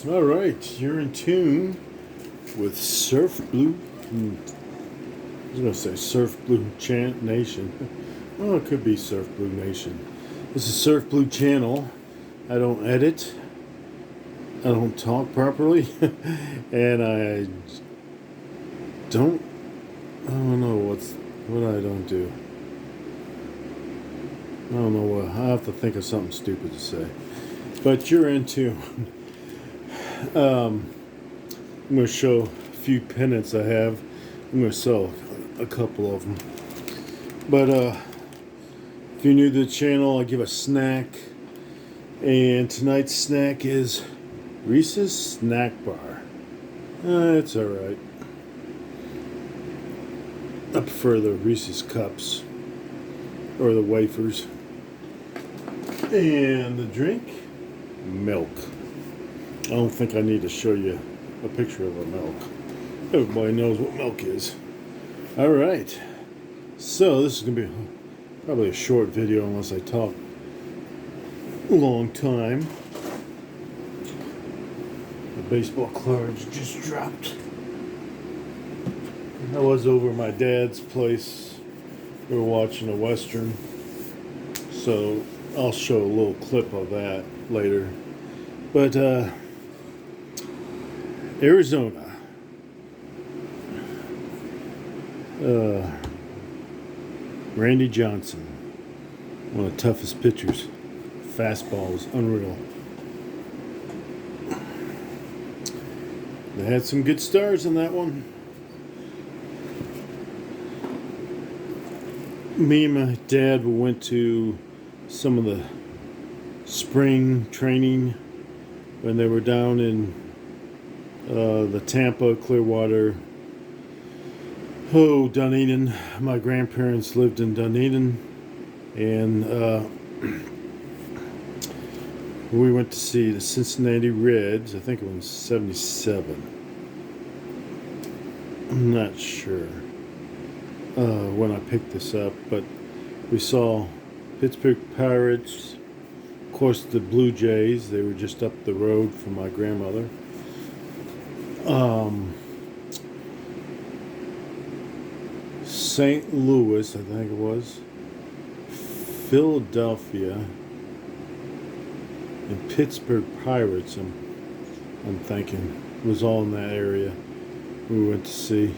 All right, you're in tune with Surf Blue. I was going to say Surf Blue Chant Nation. Well, it could be Surf Blue Nation. This is Surf Blue Channel. I don't edit. I don't talk properly, and I don't. I don't know what I don't do. I don't know what. I have to think of something stupid to say. But you're in tune. I'm going to show a few pennants I have. I'm going to sell a couple of them. But if you're new to the channel, I give a snack. And tonight's snack is Reese's Snack Bar. It's alright. I prefer the Reese's Cups or the wafers. And the drink, milk. I don't think I need to show you a picture of a milk. Everybody knows what milk is. Alright. So this is going to be probably a short video unless I talk a long time. The baseball cards just dropped. I was over at my dad's place. We were watching a Western. So I'll show a little clip of that later. But Arizona. Randy Johnson, one of the toughest pitchers. Fastball was unreal. They had some good stars in that one. Me and my dad went to some of the spring training when they were down in the Tampa, Clearwater, Dunedin. My grandparents lived in Dunedin, and we went to see the Cincinnati Reds. I think it was 77. I'm not sure when I picked this up, but we saw Pittsburgh Pirates, of course the Blue Jays. They were just up the road from my grandmother. St. Louis, I think it was, Philadelphia, and Pittsburgh Pirates. I'm thinking it was all in that area we went to see.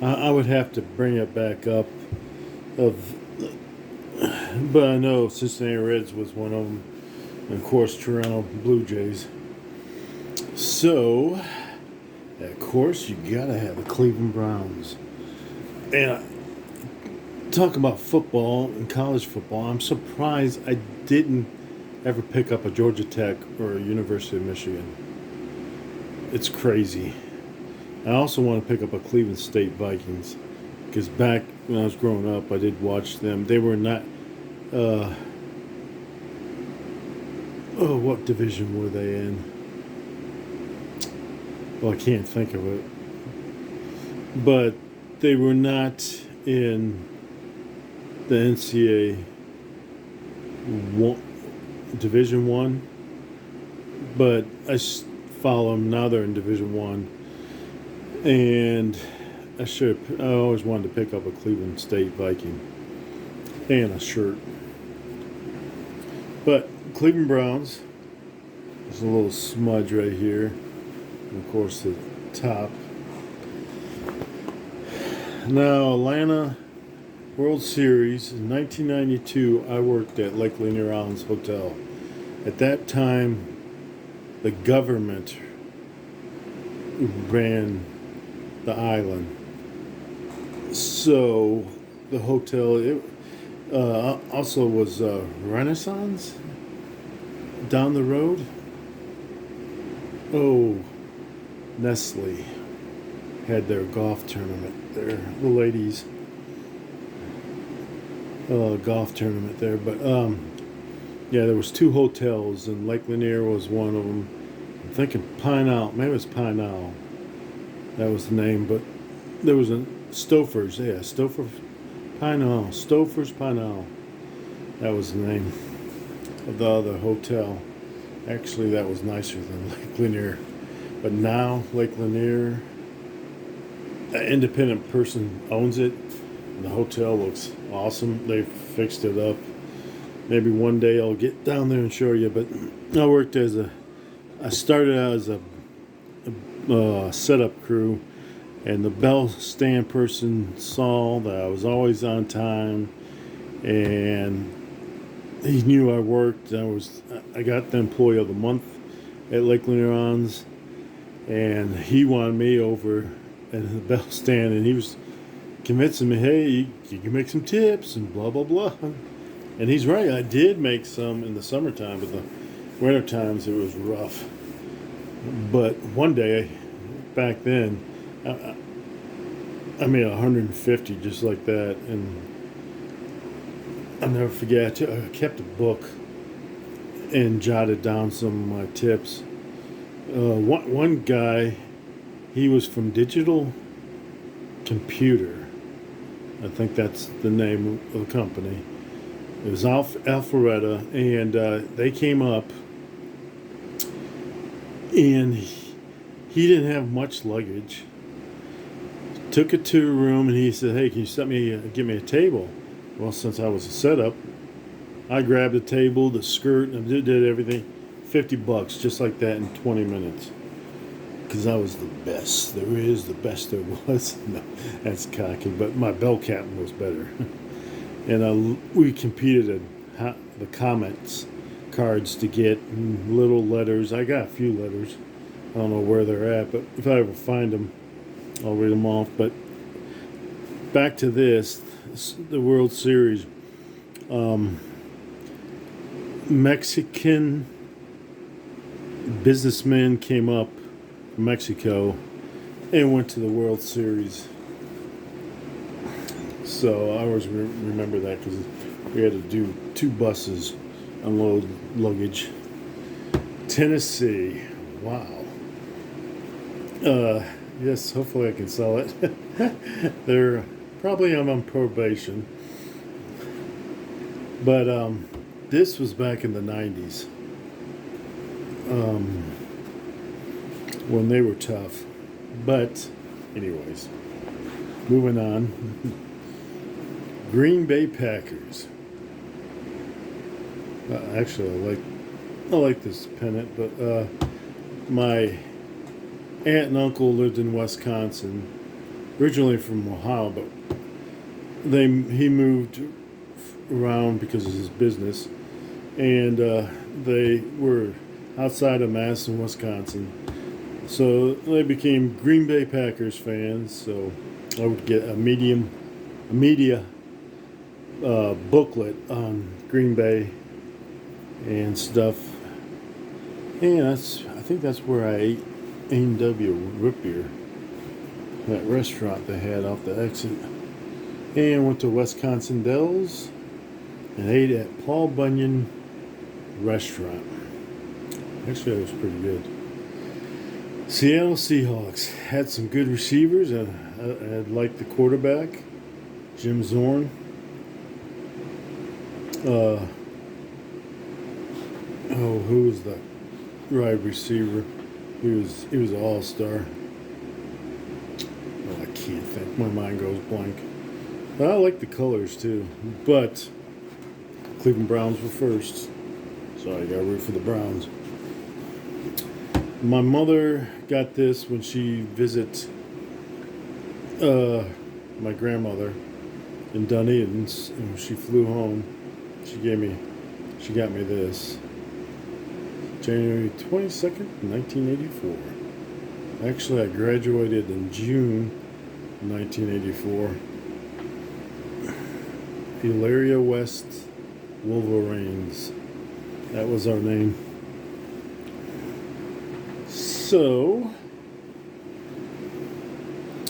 I would have to bring it back up, but I know Cincinnati Reds was one of them, and of course Toronto Blue Jays. So, of course, you gotta have the Cleveland Browns. And talk about football and college football, I'm surprised I didn't ever pick up a Georgia Tech or a University of Michigan. It's crazy. I also want to pick up a Cleveland State Vikings, because back when I was growing up, I did watch them. They were not. What division were they in? Well, I can't think of it. But they were not in the NCAA Division One. But I follow them now. They're in Division One. And I always wanted to pick up a Cleveland State Viking and a shirt. But Cleveland Browns, there's a little smudge right here. And of course the top. Now Atlanta World Series in 1992, I worked at Lake Lanier Islands Hotel. At that time, the government ran the island. So the hotel also was Renaissance down the road. Nestle had their golf tournament there. The ladies golf tournament there. But yeah, there was two hotels, and Lake Lanier was one of them. I'm thinking Pine Isle. Maybe it was Pine Isle. That was the name, but there was a Stouffer's. Yeah, Stouffer's Pine Isle. Stouffer's Pine Isle. That was the name of the other hotel. Actually, that was nicer than Lake Lanier. But now Lake Lanier, an independent person owns it. And the hotel looks awesome. They fixed it up. Maybe one day I'll get down there and show you. But I started out as a setup crew, and the bell stand person saw that I was always on time, and he knew I worked. I got the employee of the month at Lake Lanier, and he wanted me over at the bell stand, and he was convincing me, hey, you can make some tips and blah blah blah. And he's right. I did make some in the summertime, but the winter times it was rough. But one day, back then, I made 150 just like that, and I'll never forget. I kept a book and jotted down some of my tips. One guy, he was from Digital Computer. I think that's the name of the company. It was Alpharetta, and they came up, and he didn't have much luggage. Took it to a room, and he said, "Hey, can you get me a table?" Well, since I was a setup, I grabbed the table, the skirt, and did everything. $50, just like that, in 20 minutes. Because I was the best. There is the best there was. No, that's cocky, but my bell captain was better. And we competed at the comments cards to get little letters. I got a few letters. I don't know where they're at, but if I ever find them, I'll read them off. But back to this, the World Series. Mexican businessmen came up from Mexico and went to the World Series. So I always remember that because we had to do 2 buses unload luggage. Tennessee, wow. Yes, hopefully I can sell it. They're probably on probation. But this was back in the 90s when they were tough. But anyways, moving on. Green Bay Packers. Actually, I like this pennant, but my aunt and uncle lived in Wisconsin, originally from Ohio, but he moved around because of his business, and they were outside of Madison, Wisconsin. So they became Green Bay Packers fans. So I would get a media booklet on Green Bay and stuff. And I think that's where I ate A&W root beer, that restaurant they had off the exit. And went to Wisconsin Dells and ate at Paul Bunyan Restaurant. Actually, it was pretty good. Seattle Seahawks had some good receivers. I liked the quarterback, Jim Zorn. Who was the wide receiver? He was an all-star. Oh, I can't think. My mind goes blank. But I like the colors too. But Cleveland Browns were first, so I got to root for the Browns. My mother got this when she visited my grandmother in Dunedin, and when she flew home, she got me this. January 22nd, 1984. Actually, I graduated in June 1984. Hilaria West Wolverines. That was our name. So,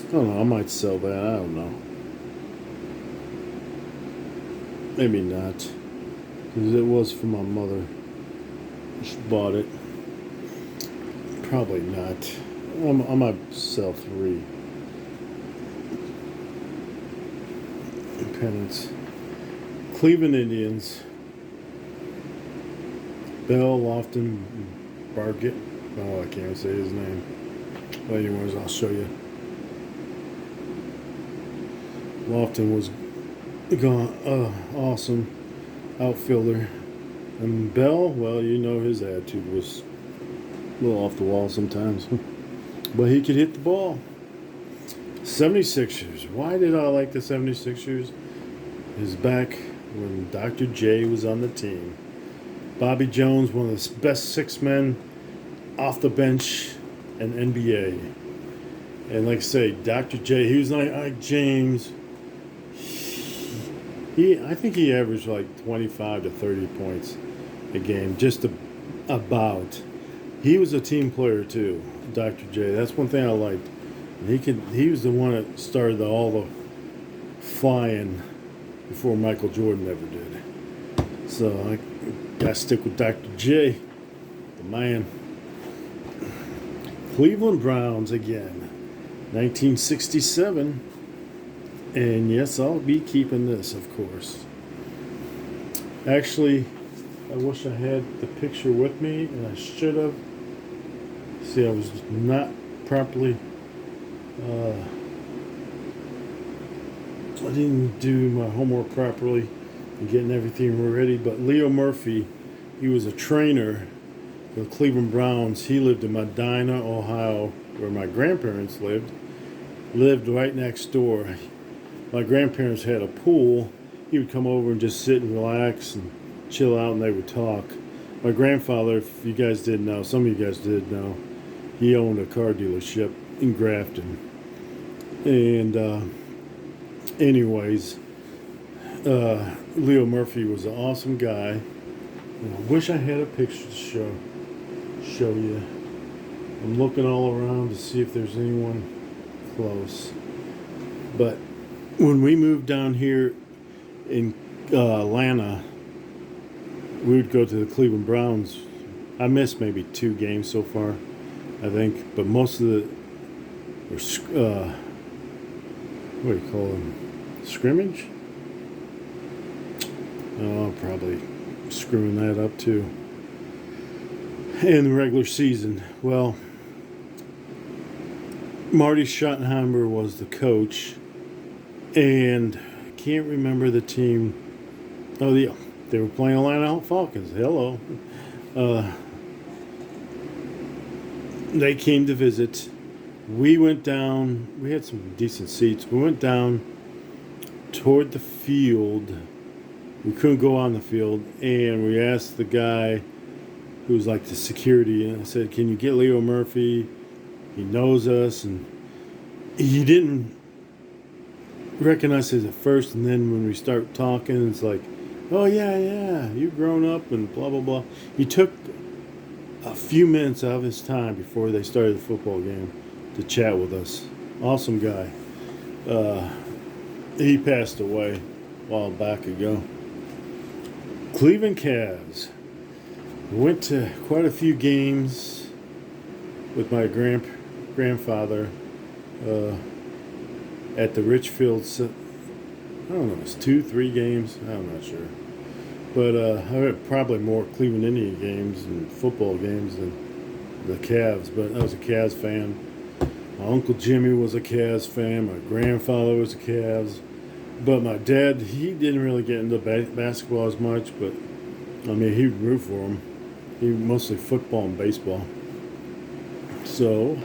I don't know, I might sell that. I don't know. Maybe not. Because it was for my mother. She bought it. Probably not. I might sell 3 pennants. Cleveland Indians. Bell Lofton Bargett. Oh, I can't say his name. But anyways, I'll show you. Lofton was gone. Awesome outfielder. And Bell, well, you know his attitude was a little off the wall sometimes. But he could hit the ball. 76ers. Why did I like the 76ers? Is back when Dr. J was on the team. Bobby Jones, one of the best six men off the bench in NBA. And like I say, Dr. J, he was like James. I think he averaged like 25 to 30 points a game, just about. He was a team player too, Dr. J. That's one thing I liked. And he was the one that started all the flying before Michael Jordan ever did. So I got to stick with Dr. J, the man. Cleveland Browns again, 1967. And yes, I'll be keeping this, of course. Actually, I wish I had the picture with me, and I should have. See, I was not properly. I didn't do my homework properly and getting everything ready. But Leo Murphy, he was a trainer for the Cleveland Browns. He lived in Medina, Ohio, where my grandparents lived. Lived right next door. My grandparents had a pool. He would come over and just sit and relax and chill out, and they would talk. My grandfather, if you guys didn't know, some of you guys did know, he owned a car dealership in Grafton. And anyways, Leo Murphy was an awesome guy. And I wish I had a picture to show you. I'm looking all around to see if there's anyone close. But when we moved down here in Atlanta, we would go to the Cleveland Browns. I missed maybe 2 games so far, I think, but most of the what do you call them? Scrimmage? Oh, I'm probably screwing that up too. In the regular season, well, Marty Schottenheimer was the coach, and I can't remember the team. Oh, yeah, they were playing Atlanta Falcons. Hello. They came to visit. We went down. We had some decent seats. We went down toward the field. We couldn't go on the field, and we asked the guy who was like the security, and I said, "Can you get Leo Murphy? He knows us." And he didn't recognize us at first, and then when we start talking, it's like, "Oh yeah, you've grown up," and blah blah blah. He took a few minutes out of his time before they started the football game to chat with us. Awesome guy. He passed away a while back ago. Cleveland Cavs. Went to quite a few games with my grandfather at the Richfield. I don't know, it's 2-3 games. I'm not sure. But I had probably more Cleveland Indian games and football games than the Cavs. But I was a Cavs fan. My Uncle Jimmy was a Cavs fan. My grandfather was a Cavs. But my dad, he didn't really get into basketball as much. But, I mean, he would root for him. He mostly football and baseball. So,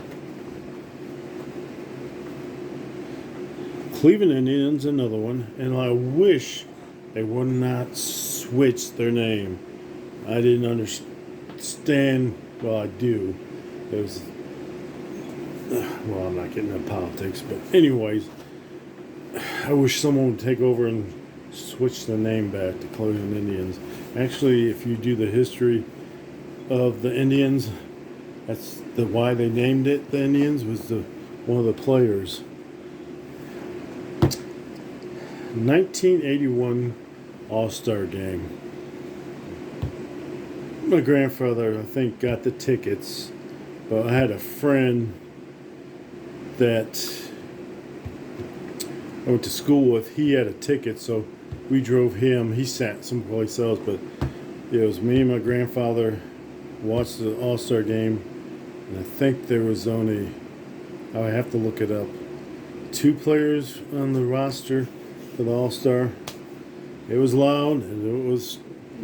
Cleveland Indians, another one. And I wish they would not switch their name. I didn't understand. Well, I do. It was, well, I'm not getting into politics, but anyways, I wish someone would take over and switch the name back to Cleveland Indians. Actually, if you do the history of the Indians, that's why they named it the Indians, was one of the players. 1981 All-Star Game. My grandfather, I think, got the tickets, but I had a friend that I went to school with. He had a ticket, so we drove him. He sat someplace else, but it was me and my grandfather watched the All-Star game, and I think there was only, I have to look it up, 2 players on the roster for the All-Star. It was loud and it was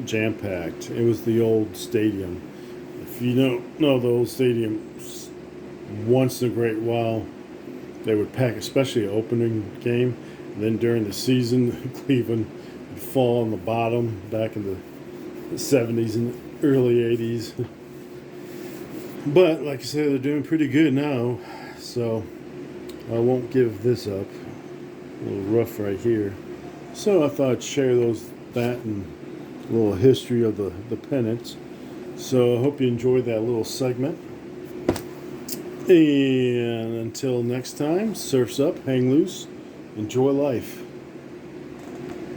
jam-packed. It was the old stadium. If you don't know the old stadium, once in a great while, they would pack, especially an opening game. And then during the season, Cleveland would fall on the bottom back in the 70s and early 80s. But like I said, they're doing pretty good now. So I won't give this up. A little rough right here. So I thought I'd share that and a little history of the pennants. So I hope you enjoyed that little segment. And until next time, surf's up, hang loose, enjoy life.